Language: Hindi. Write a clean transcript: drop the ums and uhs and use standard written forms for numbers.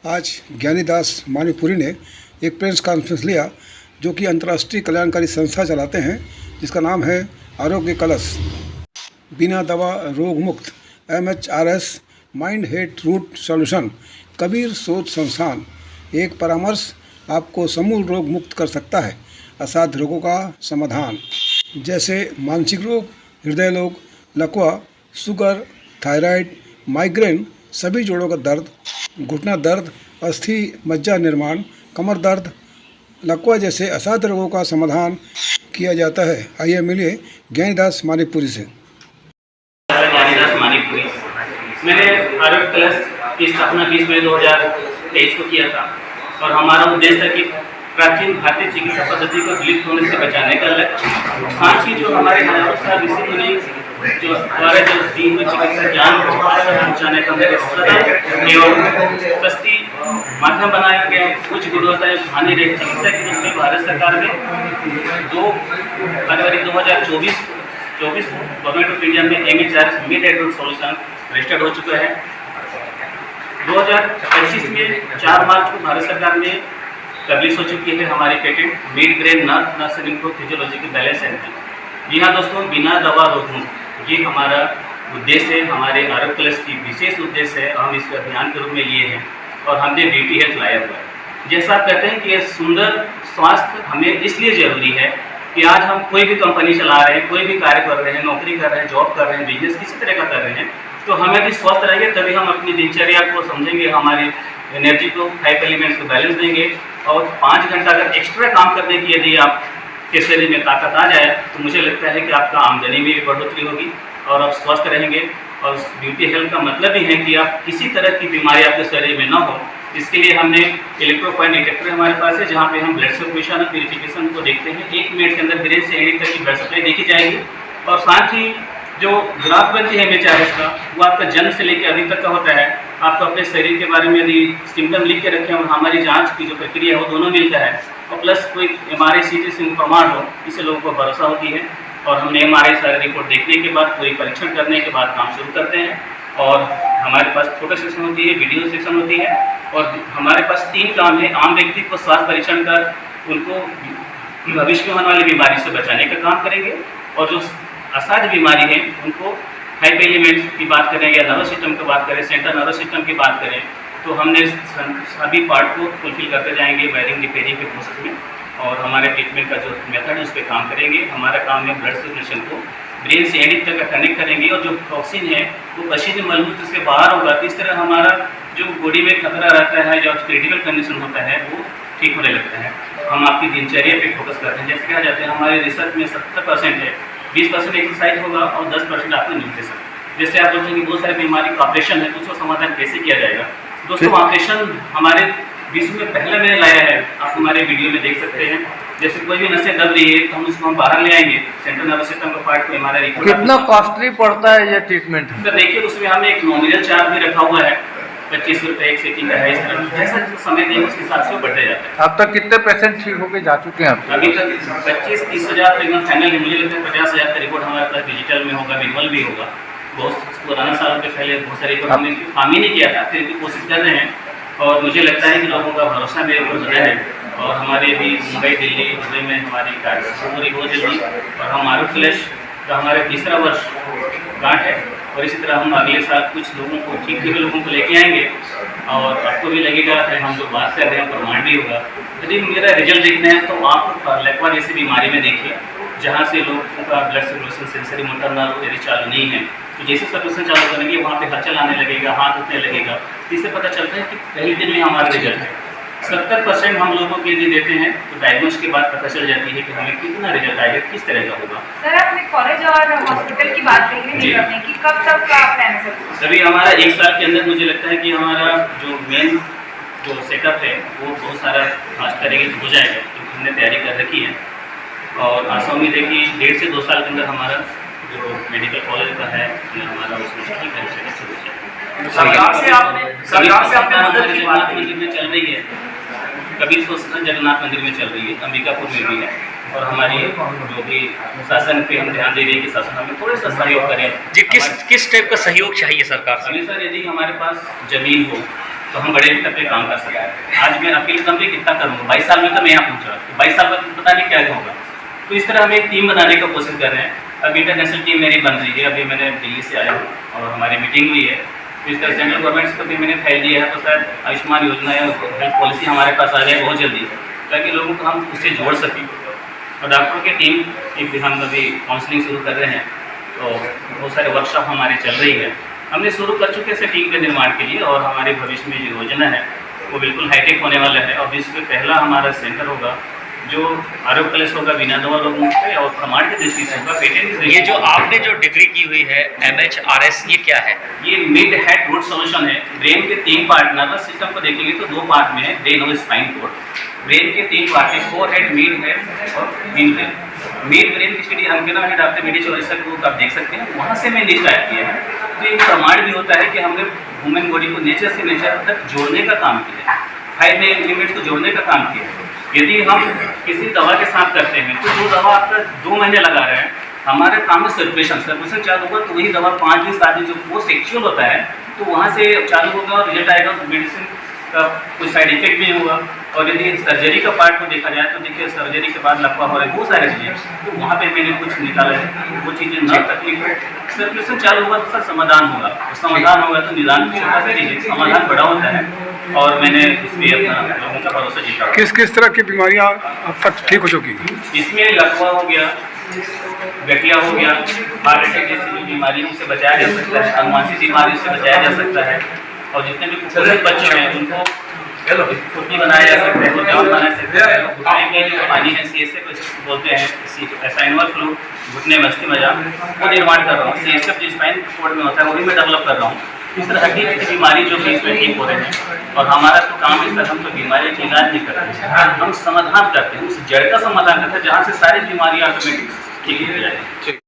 आज ज्ञानीदास मानीपुरी ने एक प्रेस कॉन्फ्रेंस लिया जो कि अंतर्राष्ट्रीय कल्याणकारी संस्था चलाते हैं, जिसका नाम है आरोग्य कलश। बिना दवा रोग मुक्त MHRS mind head root solution Kabir सोच संस्थान एक परामर्श आपको समूल रोग मुक्त कर सकता है। असाध्य रोगों का समाधान जैसे मानसिक रोग, हृदय रोग, लकवा, शुगर, थायराइड, माइग्रेन, सभी जोड़ों का दर्द, घुटना दर्द, अस्थि मज्जा निर्माण, कमर दर्द, लकवा जैसे असाध्य रोगों का समाधान किया जाता है। आइए मिलिए ज्ञानीदास मानीपुरी से। ज्ञानीदास मानीपुरी, मैंने आरोग्य कलश की स्थापना 20 मई 2023 को किया था और हमारा उद्देश्य था कि प्राचीन भारतीय चिकित्सा पद्धति को विलुप्त होने से बचाने का लक्ष्य, साथ ही जो हमारे हजारों साल ऋषि मुनि जो द्वारा जो दी हुई चिकित्सा ज्ञान को पहुँचाने का सरल एवं सस्ती माध्यम बनाया गया। उच्च गुणवत्ता हानि रहित चिकित्सा के रूप में भारत सरकार ने 2 फरवरी 2024 गवर्नमेंट ऑफ इंडिया में MHRS mind head root solution registered हो चुका है। 2025 में 4 मार्च को भारत सरकार ने पब्लिश हो चुकी है हमारी patent mid brain nerve nursing physiological balance है। जी हाँ दोस्तों, बिना दवा रोग मुक्त ये हमारा उद्देश्य है, हमारे आरोग्य कलश की विशेष उद्देश्य है। हम इस अभियान के रूप में लिए हैं और हमने ब्यूटी हेल्थ लाया हुआ है। जैसा आप कहते हैं कि ये सुंदर स्वास्थ्य हमें इसलिए ज़रूरी है कि आज हम कोई भी कंपनी चला रहे हैं, कोई भी कार्य कर रहे हैं, नौकरी कर रहे हैं, जॉब कर रहे हैं, बिजनेस किसी तरह का कर रहे हैं, तो हमें भी स्वस्थ रहेंगे तभी हम अपनी दिनचर्या को समझेंगे, हमारी एनर्जी को 5 एलिमेंट्स को बैलेंस देंगे। और 5 घंटा अगर एक्स्ट्रा काम करने की यदि आप के शरीर में ताकत आ जाए तो मुझे लगता है कि आपका आमदनी में भी बढ़ोतरी होगी और आप स्वस्थ रहेंगे। और ब्यूटी हेल्थ का मतलब ही है कि आप किसी तरह की बीमारी आपके शरीर में ना हो। इसके लिए हमने इलेक्ट्रो पॉइंट डिटेक्टर हमारे पास है, जहाँ पे हम ब्लड सर्कुलेशन और प्यूरिफिकेशन को देखते हैं। 1 मिनट के अंदर ब्रेन से एंड तक की ब्लड सप्लाई देखी जाएगी और साथ ही जो ग्राफ बनती है MHRS का, वो आपका जन्म से लेकर अभी तक का होता है। आपको अपने शरीर के बारे में यदि सिम्टम लिख के रखें और हमारी जांच की जो प्रक्रिया है वो दोनों मिलता है और प्लस कोई MRI CT स्कैन प्रमाण हो, इससे लोगों को भरोसा होती है। और हमने MRI सारी रिपोर्ट देखने के बाद पूरी परीक्षण करने के बाद काम शुरू करते हैं। और हमारे पास फोटो सेक्शन होती है, वीडियो सेक्शन होती है और हमारे पास 3 काम है। आम व्यक्ति को स्वास्थ्य परीक्षण कर उनको भविष्य में होने वाली बीमारी से बचाने का काम करेंगे और जो असाध्य बीमारी है उनको 5 एलिमेंट्स की बात करें या नर्वस सिस्टम की बात करें, सेंट्रल नर्वस सिस्टम की बात करें, तो हमने सभी पार्ट को फुलफिल करते जाएंगे वायरिंग रिपेयरिंग के प्रोसेस में। और हमारे ट्रीटमेंट का जो मेथड है उस पर काम करेंगे। हमारा काम है ब्लड सर्कुलेशन को ब्रेन से एंड तक कनेक्ट करेंगे और जो टॉक्सिन है वो पसीने मलमूत्र से बाहर होगा। तो इस तरह हमारा जो बॉडी में खतरा रहता है, जो क्रिटिकल कंडीशन होता है, वो ठीक होने लगता है। हम आपकी दिनचर्या पे फोकस करते हैं। जैसे कहा जाता है हमारे रिसर्च में 70% है, 20% एक्सरसाइज होगा और 10% आपका न्यूट्रिशन। जैसे आप बोलते हैं कि बहुत सारी बीमारी का ऑपरेशन है, तो उसका समाधान कैसे किया जाएगा। दोस्तों, ऑपरेशन हमारे विश्व में पहले मैंने लाया है, आप हमारे वीडियो में देख सकते हैं। जैसे कोई भी नसें दब रही है तो हम उसको बाहर ले आएंगे, सेंट्रल नर्वस सिस्टम का पार्ट को हमारा रिपोर्ट। कितना कॉस्टली पड़ता है ये ट्रीटमेंट? सर देखिए, उसमें हमने एक नॉमिनल चार्ज भी रखा हुआ है, 25 रुपये एक सेटिंग का है। इस तरह जैसा समय देंगे उसके हिसाब से बढ़ते जाता है। अब तक कितने पेशेंट ठीक होकर जा चुके हैं? अभी तक 25-30 हज़ार एकदम फाइनल है। मुझे लगता है 50 हज़ार का रिपोर्ट हमारे पास डिजिटल में होगा, मैनुअल भी होगा। बहुत पुराना सालों के पहले बहुत सारे रिपोर्ट हमने काम ही नहीं किया था, फिर भी कोशिश कर रहे हैं और मुझे लगता है कि लोगों का भरोसा मेरे ऊपर बना है। और हमारे भी मुंबई, दिल्ली, दुबई में हमारी कार्य पूरी हो जल्दी और हम आरोग्य कलश का हमारे 3रा वर्ष गांठ है और इसी तरह हम अगले साल कुछ लोगों को ठीक हुए लोगों को लेके आएंगे और आपको भी लगेगा कि हम जो बात कर रहे हैं प्रमाण भी होगा। यदि मेरा रिजल्ट देखना है तो आप लकवा जैसी बीमारी में देखिए, जहाँ से लोगों का blood circulation sensory motor nerve यदि चालू नहीं है, तो जैसे सर्कुलेशन चालू करेंगे वहाँ पे हलचल आने लगेगा, हाथ उठने लगेगा। इससे पता चलता है कि पहले दिन में हमारा रिजल्ट है। 70% हम लोगों के यदि देते हैं तो डायग्नोस के बाद पता चल जाती है कि हमें कितना रिजल्ट आएगा, किस तरह का होगा। सर, आपने कॉलेज और हॉस्पिटल की बात कही है कि कब तक का प्लान है? सभी हमारा 1 साल के अंदर मुझे लगता है कि हमारा जो मेन जो सेटअप है वो बहुत सारा खास तरीके से हो जाएगा, क्योंकि हमने तैयारी कर रखी है। और आशा उम्मीद है कि 1.5 से 2 साल के अंदर हमारा जो मेडिकल कॉलेज का है हमारा उसमें ठीक है। सरकार से आपने मदद की बात मंदिर में चल रही है, कबीर सोच जगन्नाथ मंदिर में चल रही है, अंबिकापुर में भी है और हमारी जो भी शासन पे हम ध्यान दे रहे हैं कि शासन हमें थोड़ा सा सहयोग करें। जी, किस टाइप का सहयोग चाहिए सरकार से? अभी सर यदि हमारे पास जमीन हो, तो हम बड़े स्तर पे काम कर सकते हैं। आज मैं अकेले दम पे कितना करूँगा, 22 साल में तो मैं यहाँ पहुँचा, 22 साल में पता नहीं क्या होगा। तो इस तरह हम एक टीम बनाने का कोशिश कर रहे हैं। अब इंटरनेशनल टीम मेरी बन रही है, अभी मैंने दिल्ली से आया हूँ और हमारी मीटिंग हुई है। तो इस तरह सेंट्रल गवर्नमेंट को भी मैंने फाइल दिया है, तो शायद आयुष्मान योजना या हेल्थ पॉलिसी हमारे पास आ जाए बहुत जल्दी, ताकि लोगों को हम उससे जोड़ सकें। और डॉक्टरों की टीम एक हम अभी काउंसलिंग शुरू कर रहे हैं, तो बहुत सारे वर्कशॉप हमारी चल रही है। हमने शुरू कर चुके हैं टीम के निर्माण के लिए, और हमारे भविष्य में जो योजना है वो बिल्कुल हाईटेक होने वाला है। और विश्व में पहला हमारा सेंटर होगा जो आरोग्य कलश होगा बिना दवा रोग मुक्त है, और प्रमाण की दृष्टि से होगा, पेटेंट की दृष्टि से। ये जो आपने जो डिग्री की हुई है MHRS, ये क्या है? ये मिड हेड रूट सॉल्यूशन है। ब्रेन के 3 पार्ट, नर्वस सिस्टम को देखेंगे तो 2 पार्ट में है, ब्रेन और स्पाइन कोड। ब्रेन के 3 पार्ट है, फोर हेड, मिड हेड और मिड ब्रेन। मिड ब्रेन की स्टडी अंकिना है डॉक्टर मेडी चौरसिया का बुक आप देख सकते हैं, वहाँ से मैंने स्टार्ट किया है। तो एक प्रमाण भी होता है कि हमने ह्यूमन बॉडी को नेचर से नेचर तक जोड़ने का काम किया है, 5 एलिमेंट्स को जोड़ने का काम किया है। यदि हम किसी दवा के साथ करते हैं तो जो दवा आपका 2 महीने लगा रहे हैं, हमारा काम है सर्कुलेशन चालू होगा, तो वही दवा 5 दिन 7 दिन जो पोस्ट एक्चुअल होता है तो वहाँ से चालू होगा और रिजल्ट आएगा। तो मेडिसिन का कोई साइड इफेक्ट नहीं होगा। और यदि सर्जरी का पार्ट को देखा जाए तो देखिए सर्जरी के बाद लकवा हो रहा है, बहुत सारी चीज़ें, तो वहाँ पे मैंने कुछ निकाला है। वो चीज़ें ना तकलीफ हो, सर्कुलेशन चालू होगा तो सर समाधान होगा, और समाधान होगा तो निदान छोटा सा चीज़ें, समाधान बड़ा होता है। और मैंने इसमें अपना लोगों का भरोसा जीता। किस किस तरह की बीमारियां अब तक ठीक हो चुकी? इसमें लकवा हो गया, गठिया हो गया, हार्ट अटैक जैसी जो बीमारी है उससे बचाया जा सकता है, अनुवांशिक बीमारी से बचाया जा सकता है। और जितने भी कुपोषित बच्चे हैं उनको फुर्ती बनाया जा सकता है, जवान बना सकता है। घुटने की जो बीमारी है CSF को बोलते हैं, साइनोवियल फ्लू, घुटने में अस्थि मज्जा, वो निर्माण कर रहा हूँ। CSF जो स्पाइन कोड में होता है वो भी मैं डेवलप कर रहा हूँ। इस तरह हड्डी की बीमारी जो बीच में ठीक हो रहे हैं। और हमारा तो काम इस तरह, हम तो बीमारी का इलाज नहीं करते हैं, हम समाधान करते हैं, उस जड़ का समाधान करते हैं जहाँ से सारी बीमारियाँ ऑटोमेटिक ठीक हो जाए।